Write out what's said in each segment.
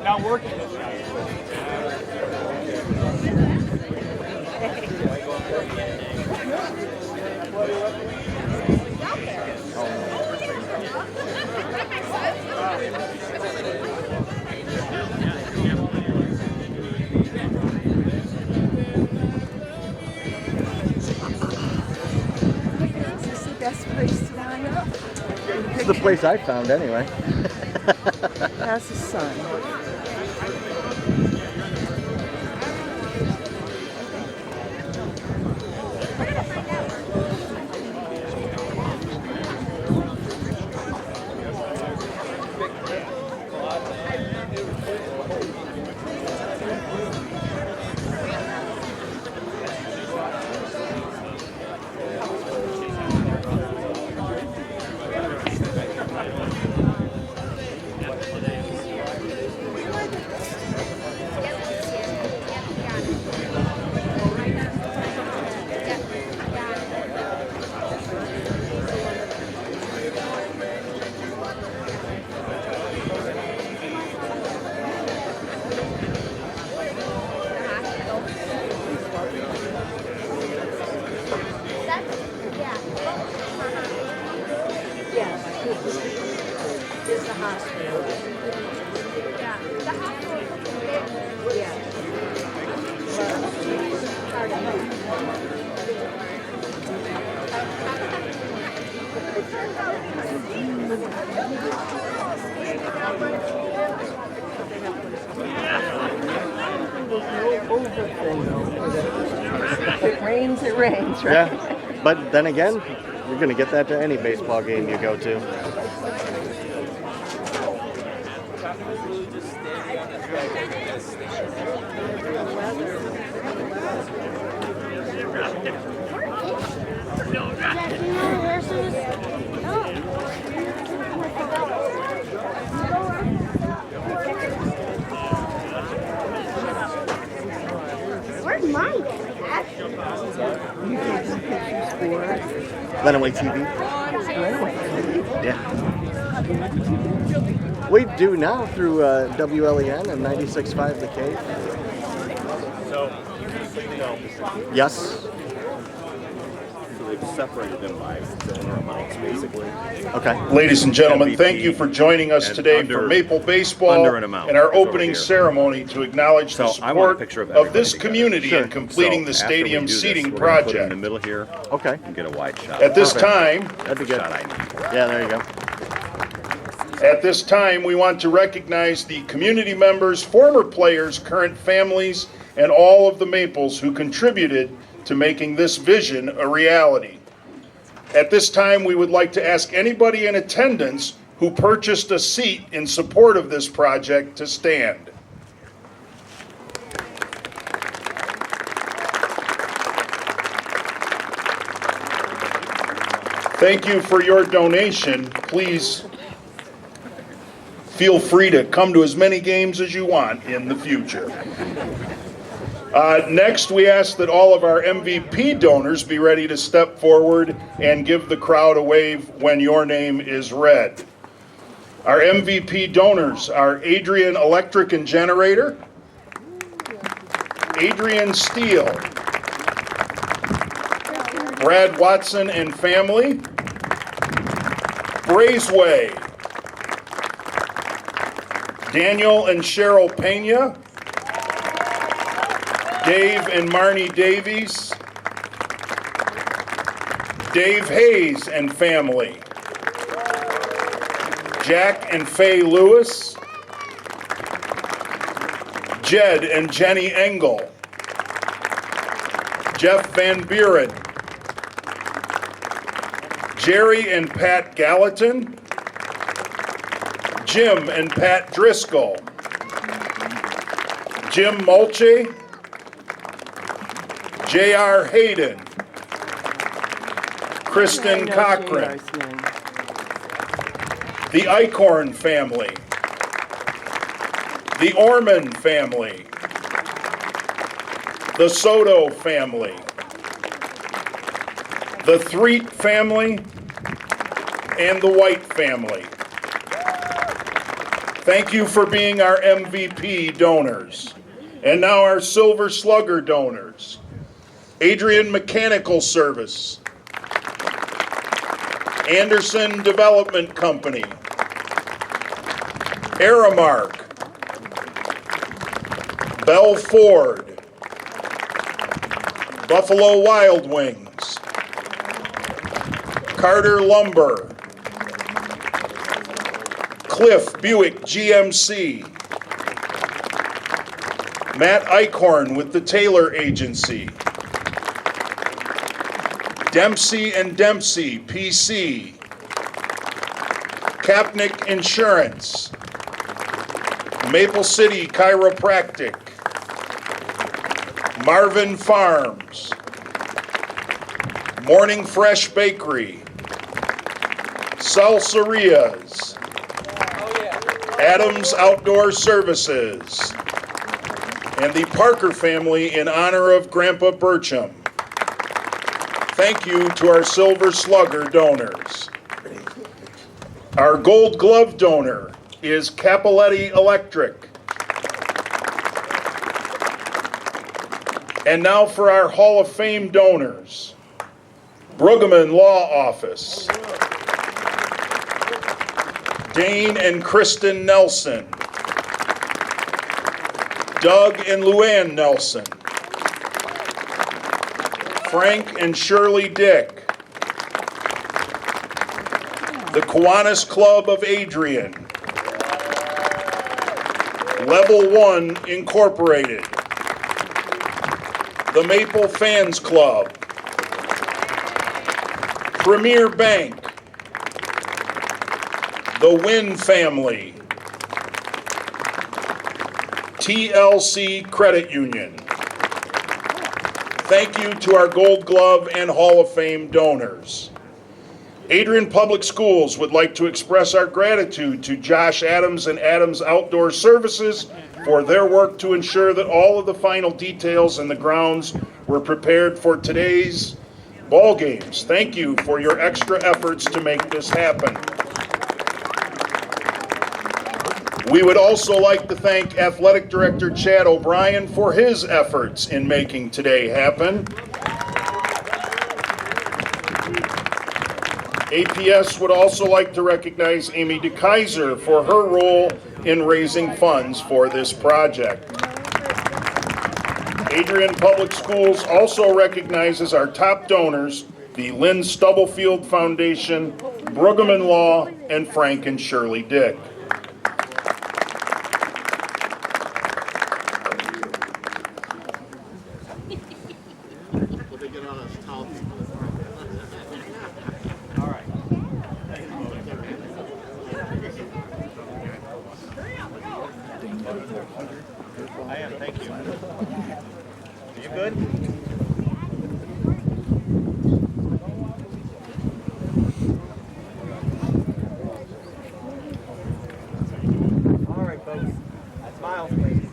Not working this time. Best place to line up. This is the place I found anyway. How's the sun? Is the hospital. Yeah, the hospital. Yeah. If it rains, it rains, right? Yeah, but then again, you're going to get that to any baseball game you go to. Where's mine? Lenaway TV. Yeah. We do now through WLEN and 96.5 The Cave. So, Yes. They've separated them by donor amounts, basically. Okay. Ladies and gentlemen, MVP thank you for joining us and today under- for Maple Baseball under an amount and our is over opening here. ceremony to acknowledge the So I want a support picture of of this everybody community Sure. in completing So the after we stadium do this, seating we're gonna put it in project. the middle here Okay. and get a wide shot. At this Perfect. time, That'd be good. Shot I need. Yeah, there you go. At this time, we want to recognize the community members, former players, current families, and all of the Maples who contributed to making this vision a reality. At this time, we would like to ask anybody in attendance who purchased a seat in support of this project to stand. Thank you for your donation. Please feel free to come to as many games as you want in the future. Next, we ask that all of our MVP donors be ready to step forward and give the crowd a wave when your name is read. Our MVP donors are Adrian Electric and Generator, Adrian Steel, Brad Watson and Family, Brazeway, Daniel and Cheryl Pena, Dave and Marnie Davies, Dave Hayes and family, Jack and Faye Lewis, Jed and Jenny Engel, Jeff Van Buren, Jerry and Pat Gallatin, Jim and Pat Driscoll, Jim Mulchy, J.R. Hayden, Kristen Cochran, the Eichhorn family, the Orman family, the Soto family, the Threet family, and the White family. Thank you for being our MVP donors. And now our Silver Slugger donors. Adrian Mechanical Service, Anderson Development Company, Aramark, Bell Ford, Buffalo Wild Wings, Carter Lumber, Cliff Buick GMC, Matt Eichhorn with the Taylor Agency, Dempsey and Dempsey PC, Kapnick Insurance, Maple City Chiropractic, Marvin Farms, Morning Fresh Bakery, Salsarias, Adams Outdoor Services, and the Parker family in honor of Grandpa Burcham. Thank you to our Silver Slugger donors. Our Gold Glove donor is Capoletti Electric. And now for our Hall of Fame donors. Brueggemann Law Office, Dane and Kristen Nelson, Doug and Luann Nelson, Frank and Shirley Dick, the Kiwanis Club of Adrian, Level 1 Incorporated, the Maple Fans Club, Premier Bank, the Wynn family, TLC Credit Union. Thank you to our Gold Glove and Hall of Fame donors. Adrian Public Schools would like to express our gratitude to Josh Adams and Adams Outdoor Services for their work to ensure that all of the final details and the grounds were prepared for today's ball games. Thank you for your extra efforts to make this happen. We would also like to thank Athletic Director Chad O'Brien for his efforts in making today happen. APS would also like to recognize Amy DeKaiser for her role in raising funds for this project. Adrian Public Schools also recognizes our top donors, the Lynn Stubblefield Foundation, Brueggemann Law, and Frank and Shirley Dick. I am, thank you. Are you good? All right, folks. Smiles, please.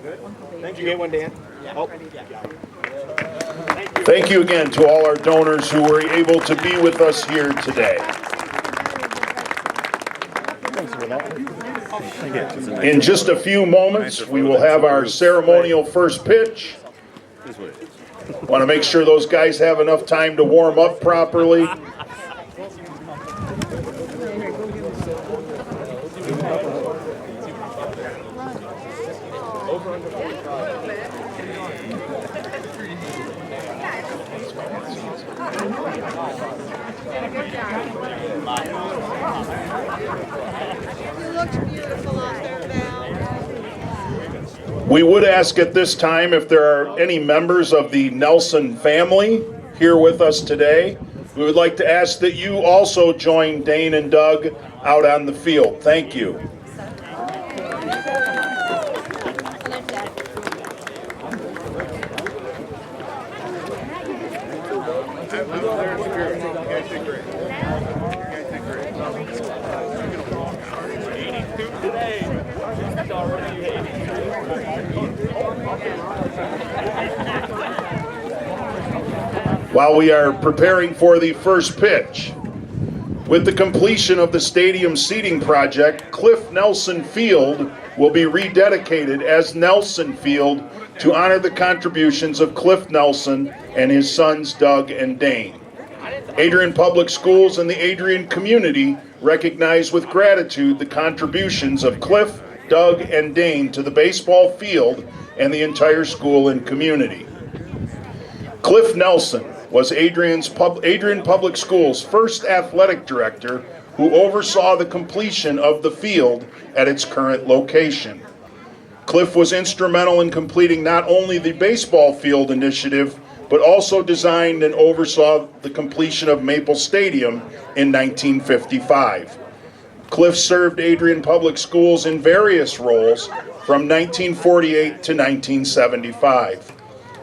Good? Did you get one, Dan? Yeah. Oh. Thank you again to all our donors who were able to be with us here today. In just a few moments, we will have our ceremonial first pitch. Want to make sure those guys have enough time to warm up properly. We would ask at this time if there are any members of the Nelson family here with us today. We would like to ask that you also join Dane and Doug out on the field. Thank you. While we are preparing for the first pitch, with the completion of the stadium seating project, Cliff Nelson Field will be rededicated as Nelson Field to honor the contributions of Cliff Nelson and his sons Doug and Dane. Adrian Public Schools and the Adrian community recognize with gratitude the contributions of Cliff, Doug, and Dane to the baseball field and the entire school and community. Cliff Nelson was Adrian Public Schools' first athletic director who oversaw the completion of the field at its current location. Cliff was instrumental in completing not only the baseball field initiative, but also designed and oversaw the completion of Maple Stadium in 1955. Cliff served Adrian Public Schools in various roles from 1948 to 1975.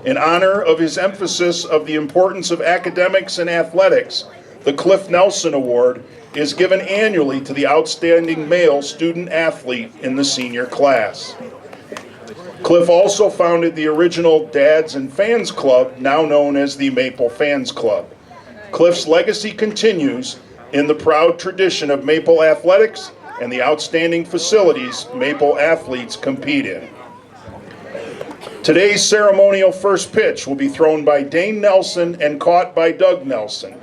In honor of his emphasis of the importance of academics and athletics, the Cliff Nelson Award is given annually to the outstanding male student athlete in the senior class. Cliff also founded the original Dads and Fans Club, now known as the Maple Fans Club. Cliff's legacy continues in the proud tradition of Maple athletics and the outstanding facilities Maple athletes compete in. Today's ceremonial first pitch will be thrown by Dane Nelson and caught by Doug Nelson.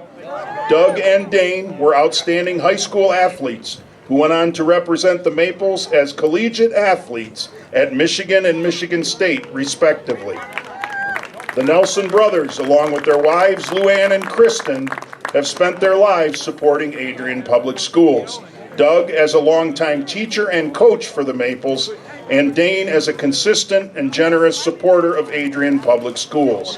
Doug and Dane were outstanding high school athletes who went on to represent the Maples as collegiate athletes at Michigan and Michigan State, respectively. The Nelson brothers, along with their wives Luann and Kristen, have spent their lives supporting Adrian Public Schools. Doug as a longtime teacher and coach for the Maples, and Dane as a consistent and generous supporter of Adrian Public Schools.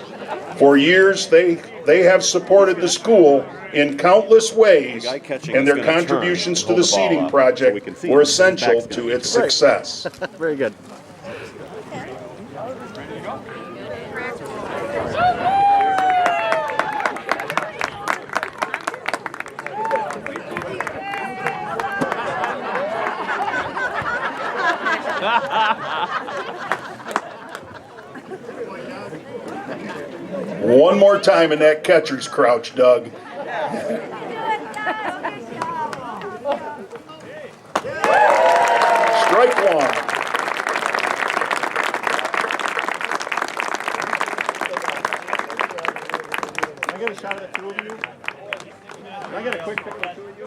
For years, they have supported the school in countless ways, and their contributions to the seating project were essential to its success. Very good. One more time in that catcher's crouch, Doug. Strike one. Can I get a shot at the two of you? Can I get a quick pick of the two of you?